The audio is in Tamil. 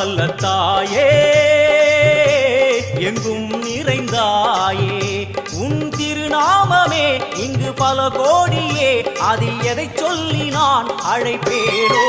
வல்ல தாயே எங்கும் நிறைந்தாயே உன் திருநாமமே இங்கு பல கோடியே அதில் எதை சொல்லி நான் அழைப்பேனோ